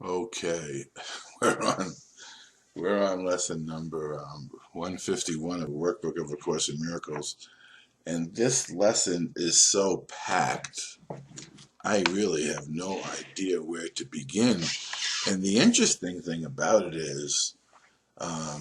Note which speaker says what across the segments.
Speaker 1: Okay, we're on we're on lesson number 151 of Workbook of A Course in Miracles, and this lesson is so packed. I really have no idea where to begin. And the interesting thing about it is, I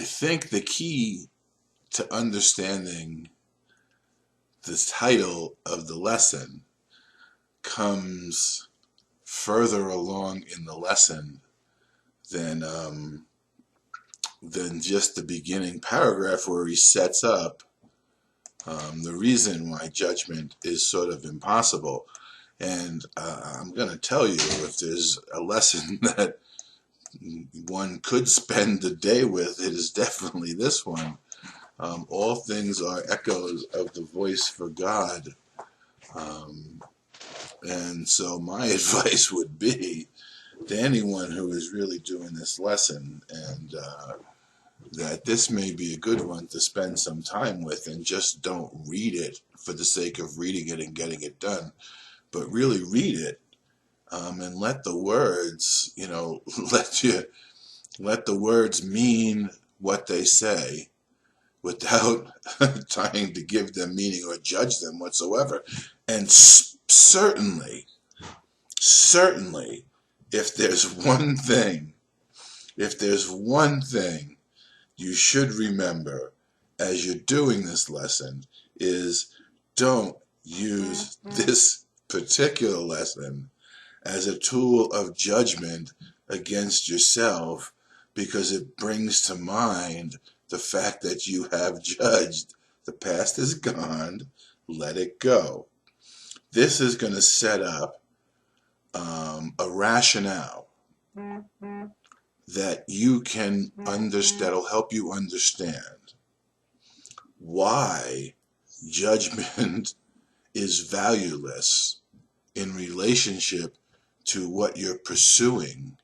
Speaker 1: think the key to understanding the title of the lesson comes further along in the lesson than just the beginning paragraph where he sets up the reason why judgment is sort of impossible. And I'm going to tell you, if there's a lesson that one could spend the day with, it is definitely this one. All things are echoes of the voice for God. And so my advice would be to anyone who is really doing this lesson, and that this may be a good one to spend some time with, and just don't read it for the sake of reading it and getting it done, but really read it, and let the words, let the words mean what they say without trying to give them meaning or judge them whatsoever. And certainly, if there's one thing you should remember as you're doing this lesson, is don't use this particular lesson as a tool of judgment against yourself, because it brings to mind the fact that you have judged. The past is gone. Let it go. This is going to set up a rationale that you can understand, that'll help you understand why judgment is valueless in relationship to what you're pursuing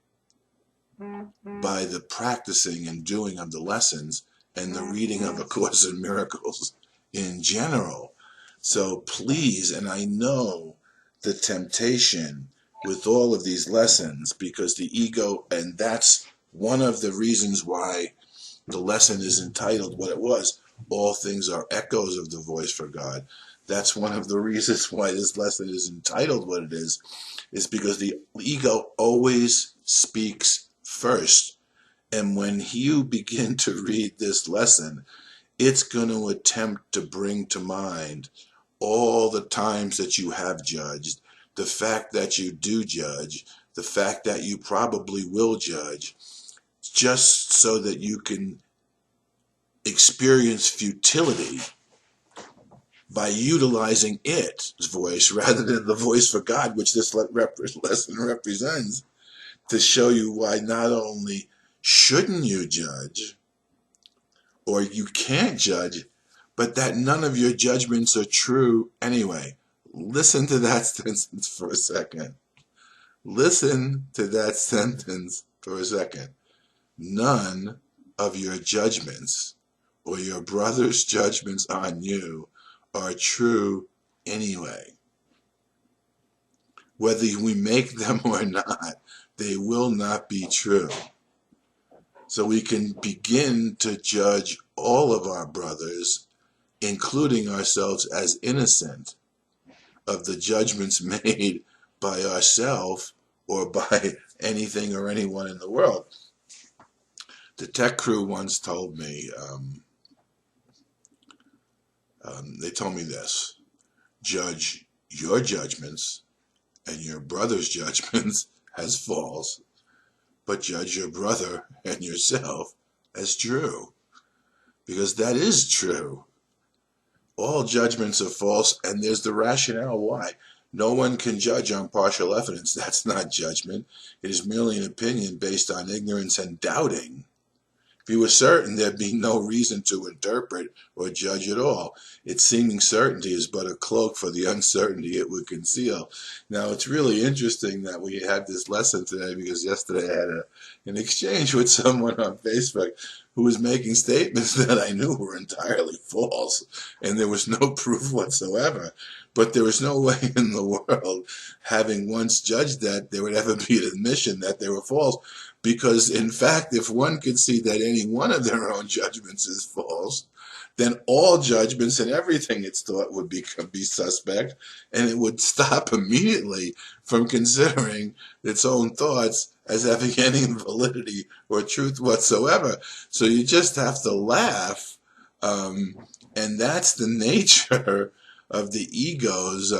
Speaker 1: by the practicing and doing of the lessons and the reading of A Course in Miracles in general. So please, and I know the temptation with all of these lessons, because the ego, and that's one of the reasons why the lesson is entitled what it was, All Things Are Echoes of the Voice for God. That's one of the reasons why this lesson is entitled what it is because the ego always speaks first. And when you begin to read this lesson, it's going to attempt to bring to mind all the times that you have judged, the fact that you do judge, the fact that you probably will judge, just so that you can experience futility by utilizing its voice rather than the voice for God, which this lesson represents, to show you why not only shouldn't you judge, or you can't judge, but that none of your judgments are true anyway. Listen to that sentence for a second. Listen to that sentence for a second. None of your judgments or your brother's judgments on you are true anyway. Whether we make them or not, they will not be true. So we can begin to judge all of our brothers, including ourselves, as innocent of the judgments made by ourselves or by anything or anyone in the world. The tech crew once told me, they told me this: judge your judgments and your brother's judgments as false, but judge your brother and yourself as true, because that is true. All judgments are false, and there's the rationale why. No one can judge on partial evidence. That's not judgment. It is merely an opinion based on ignorance and doubting. If you were certain, there'd be no reason to interpret or judge at all. Its seeming certainty is but a cloak for the uncertainty it would conceal. Now, it's really interesting that we had this lesson today, because yesterday I had an exchange with someone on Facebook who was making statements that I knew were entirely false, and there was no proof whatsoever. But there was no way in the world, having once judged that, there would ever be an admission that they were false. Because, in fact, if one could see that any one of their own judgments is false, then all judgments and everything it's thought would be suspect, and it would stop immediately from considering its own thoughts as having any validity or truth whatsoever. So you just have to laugh, and that's the nature of the ego's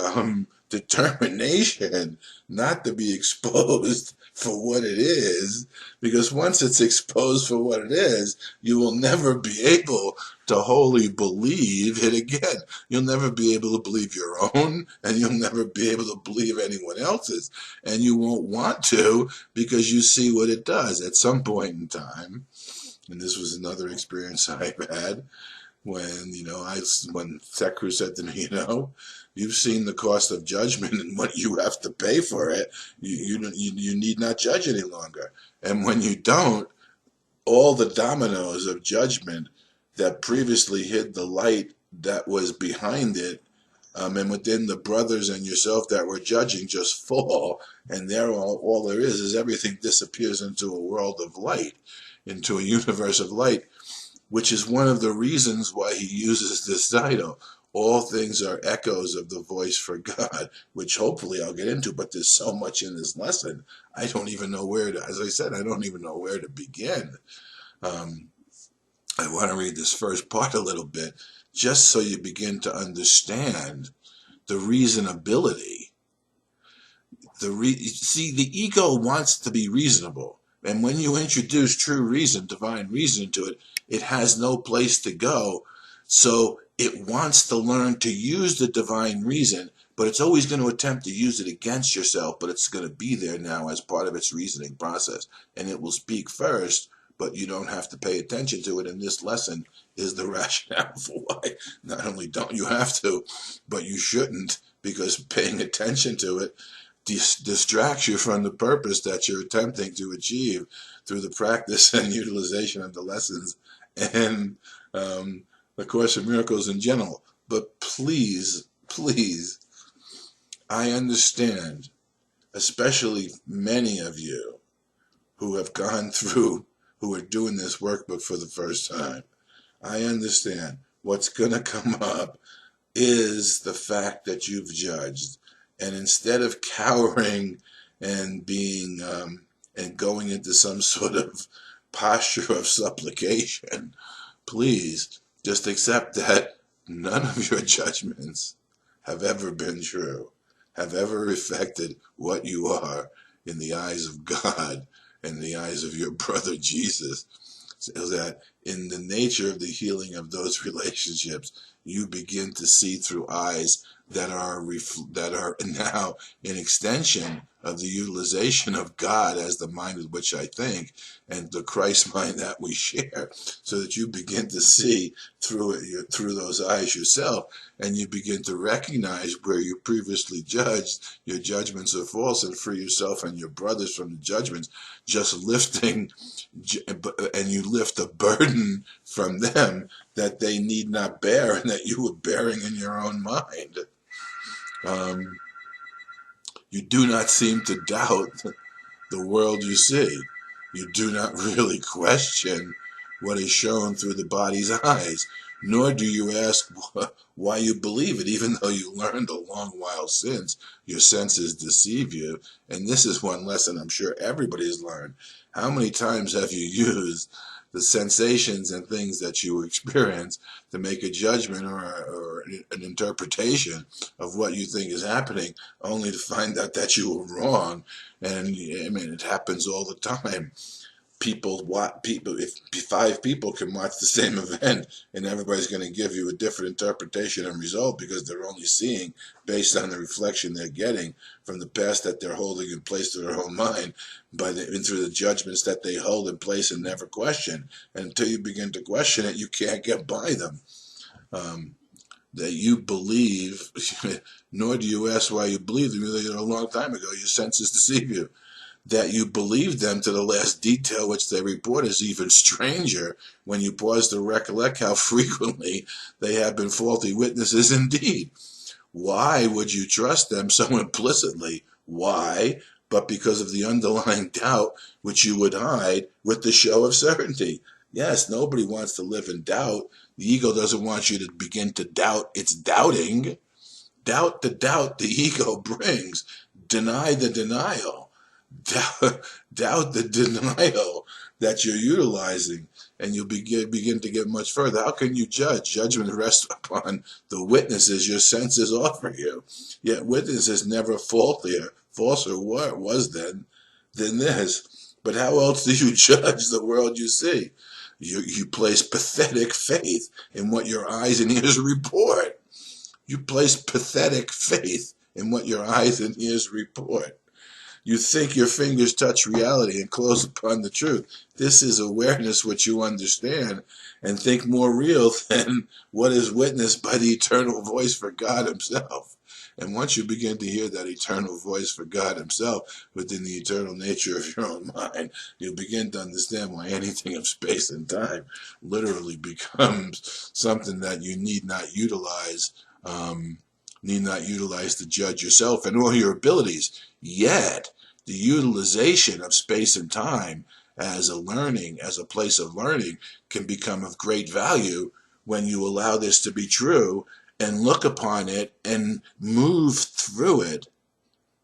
Speaker 1: determination not to be exposed for what it is, because once it's exposed for what it is, you will never be able to wholly believe it again. You'll never be able to believe your own, and you'll never be able to believe anyone else's, and you won't want to, because you see what it does at some point in time. And this was another experience I've had when, when Sekru said to me, you've seen the cost of judgment and what you have to pay for it. You need not judge any longer. And when you don't, all the dominoes of judgment that previously hid the light that was behind it, and within the brothers and yourself that were judging, just fall. And there, all there is everything disappears into a world of light, into a universe of light, which is one of the reasons why he uses this title. All things are echoes of the voice for God, which hopefully I'll get into, but there's so much in this lesson, I don't even know where to, as I said, I don't even know where to begin. I want to read this first part a little bit, just so you begin to understand the reasonability. See, the ego wants to be reasonable, and when you introduce true reason, divine reason into it, it has no place to go. So it wants to learn to use the divine reason, but it's always going to attempt to use it against yourself, but it's going to be there now as part of its reasoning process. And it will speak first, but you don't have to pay attention to it. And this lesson is the rationale for why not only don't you have to, but you shouldn't, because paying attention to it distracts you from the purpose that you're attempting to achieve through the practice and utilization of the lessons and the Course of Miracles in general. But please, please, I understand, especially many of you who have gone through, who are doing this workbook for the first time, I understand what's going to come up is the fact that you've judged. And instead of cowering and being and going into some sort of posture of supplication, please just accept that none of your judgments have ever been true, have ever affected what you are in the eyes of God and the eyes of your brother Jesus. So that in the nature of the healing of those relationships, you begin to see through eyes that are now an extension of the utilization of God as the mind with which I think, and the Christ mind that we share, so that you begin to see through those eyes yourself, and you begin to recognize where you previously judged, your judgments are false, and free yourself and your brothers from the judgments, just lifting, and you lift a burden from them that they need not bear and that you were bearing in your own mind. You do not seem to doubt the world you see. You do not really question what is shown through the body's eyes, nor do you ask why you believe it, even though you learned a long while since your senses deceive you. And this is one lesson I'm sure everybody has learned. How many times have you used the sensations and things that you experience to make a judgment or an interpretation of what you think is happening, only to find out that you were wrong? And I mean, it happens all the time. If 5 people can watch the same event, and everybody's going to give you a different interpretation and result, because they're only seeing based on the reflection they're getting from the past that they're holding in place to their own mind, and through the judgments that they hold in place and never question. And until you begin to question it, you can't get by them. That you believe, nor do you ask why you believe them. You a long time ago, your senses deceive you. that you believe them to the last detail which they report is even stranger when you pause to recollect how frequently they have been faulty witnesses indeed. Why would you trust them so implicitly? Why? But because of the underlying doubt which you would hide with the show of certainty. Yes, nobody wants to live in doubt. The ego doesn't want you to begin to doubt its doubting. Doubt the doubt the ego brings. Deny the denial. Doubt the denial that you're utilizing, and you'll begin to get much further. How can you judge? Judgment rests upon the witnesses your senses offer you. Yet witnesses never falser was then than this. But how else do you judge the world you see? You place pathetic faith in what your eyes and ears report. You place pathetic faith in what your eyes and ears report. You think your fingers touch reality and close upon the truth. This is awareness which you understand and think more real than what is witnessed by the eternal voice for God himself. And once you begin to hear that eternal voice for God himself within the eternal nature of your own mind, you'll begin to understand why anything of space and time literally becomes something that you need not utilize to judge yourself and all your abilities. Yet, the utilization of space and time as a place of learning, can become of great value when you allow this to be true and look upon it and move through it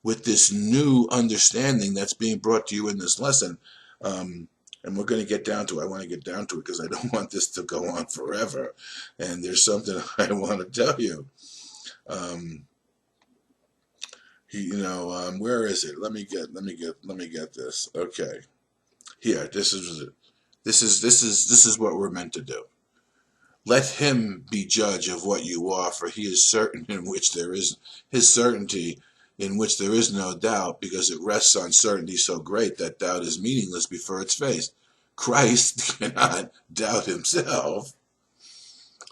Speaker 1: with this new understanding that's being brought to you in this lesson. And we're going to get down to it. I want to get down to it because I don't want this to go on forever. And there's something I want to tell you. Where is it? Let me get this. Okay, here. This is what we're meant to do. Let him be judge of what you are, for he is certain in which there is his certainty, in which there is no doubt, because it rests on certainty so great that doubt is meaningless before its face. Christ cannot doubt himself.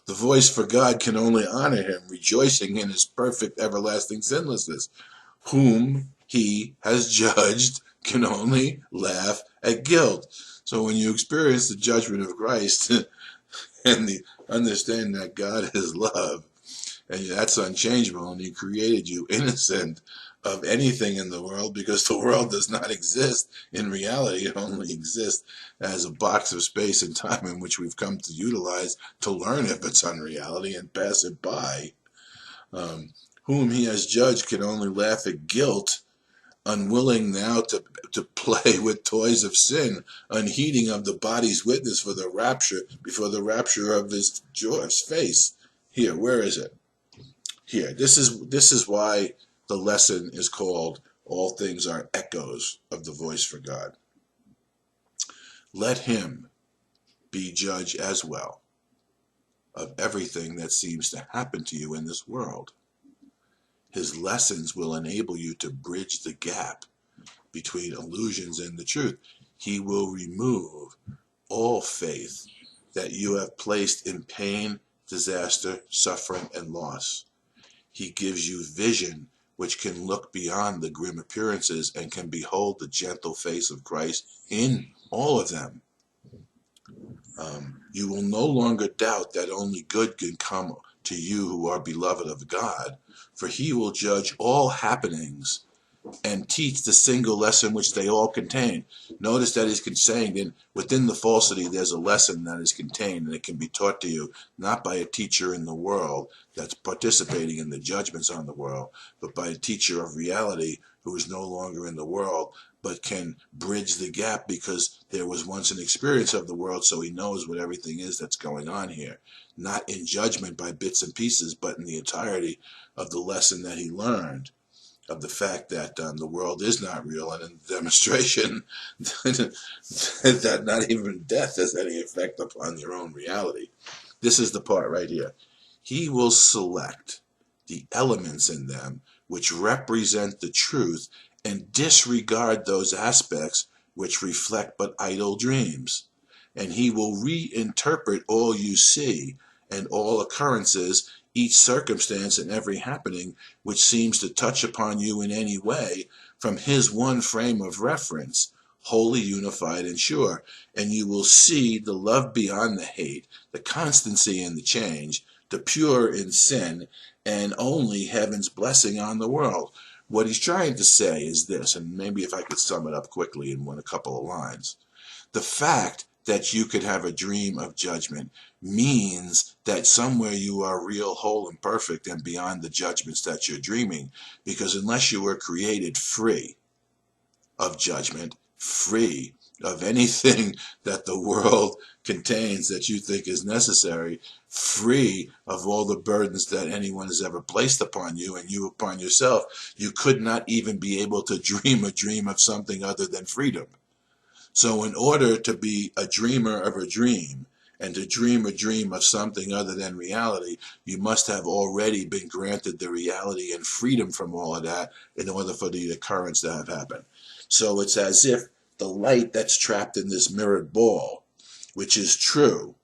Speaker 1: The voice for God can only honor him, rejoicing in his perfect everlasting sinlessness. Whom he has judged can only laugh at guilt. So when you experience the judgment of Christ and understand that God is love, and that's unchangeable, and he created you innocent of anything in the world, because the world does not exist in reality. It only exists as a box of space and time in which we've come to utilize to learn if it's unreality and pass it by. Whom he has judged can only laugh at guilt, unwilling now to play with toys of sin, unheeding of the body's witness for the rapture, before the rapture of his joy's face. Here, where is it? Here, this is why the lesson is called All Things Are Echoes of the Voice for God. Let him be judge as well of everything that seems to happen to you in this world. His lessons will enable you to bridge the gap between illusions and the truth. He will remove all faith that you have placed in pain, disaster, suffering, and loss. He gives you vision which can look beyond the grim appearances and can behold the gentle face of Christ in all of them. You will no longer doubt that only good can come to you who are beloved of God, for he will judge all happenings and teach the single lesson which they all contain. Notice that he's saying that within the falsity there's a lesson that is contained, and it can be taught to you not by a teacher in the world that's participating in the judgments on the world, but by a teacher of reality who is no longer in the world, but can bridge the gap because there was once an experience of the world, so he knows what everything is that's going on here. Not in judgment by bits and pieces, but in the entirety of the lesson that he learned, of the fact that the world is not real, and in the demonstration that not even death has any effect upon your own reality. This is the part right here. He will select the elements in them which represent the truth and disregard those aspects which reflect but idle dreams. And he will reinterpret all you see and all occurrences, each circumstance and every happening which seems to touch upon you in any way, from his one frame of reference, wholly unified and sure. And you will see the love beyond the hate, the constancy in the change, the pure in sin, and only heaven's blessing on the world. What he's trying to say is this, and maybe if I could sum it up quickly in a couple of lines. The fact that you could have a dream of judgment means that somewhere you are real, whole, and perfect and beyond the judgments that you're dreaming, because unless you were created free of judgment, free of anything that the world contains that you think is necessary, free of all the burdens that anyone has ever placed upon you and you upon yourself, you could not even be able to dream a dream of something other than freedom. So in order to be a dreamer of a dream and to dream a dream of something other than reality, you must have already been granted the reality and freedom from all of that in order for the occurrence to have happened. So it's as if the light that's trapped in this mirrored ball, which is true,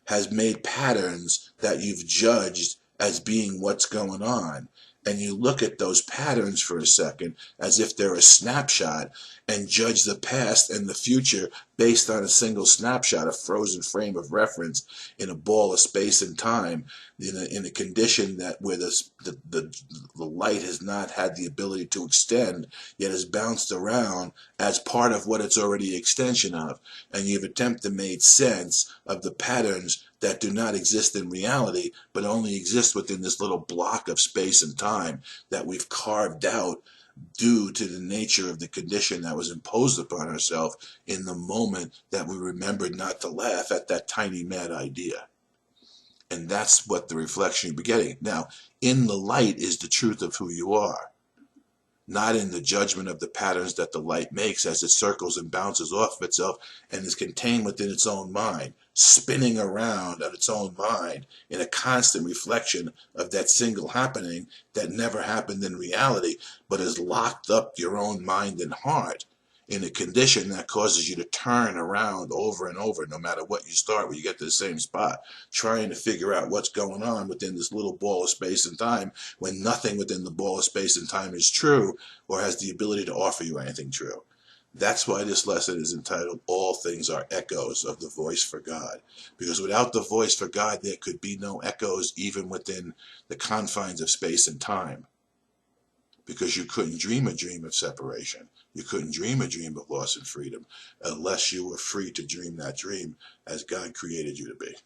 Speaker 1: has made patterns that you've judged as being what's going on. And you look at those patterns for a second as if they're a snapshot and judge the past and the future based on a single snapshot, a frozen frame of reference in a ball of space and time, in a condition that where the light has not had the ability to extend, yet has bounced around as part of what it's already extension of. And you've attempted to make sense of the patterns that do not exist in reality, but only exist within this little block of space and time that we've carved out due to the nature of the condition that was imposed upon ourselves in the moment that we remembered not to laugh at that tiny mad idea. And that's what the reflection you're getting. Now, in the light is the truth of who you are, not in the judgment of the patterns that the light makes as it circles and bounces off of itself and is contained within its own mind, spinning around on its own mind in a constant reflection of that single happening that never happened in reality, but has locked up your own mind and heart in a condition that causes you to turn around over and over, no matter what you start, where you get to the same spot, trying to figure out what's going on within this little ball of space and time, when nothing within the ball of space and time is true or has the ability to offer you anything true. That's why this lesson is entitled, All Things Are Echoes of the Voice for God. Because without the voice for God, there could be no echoes even within the confines of space and time. Because you couldn't dream a dream of separation. You couldn't dream a dream of loss and freedom unless you were free to dream that dream as God created you to be.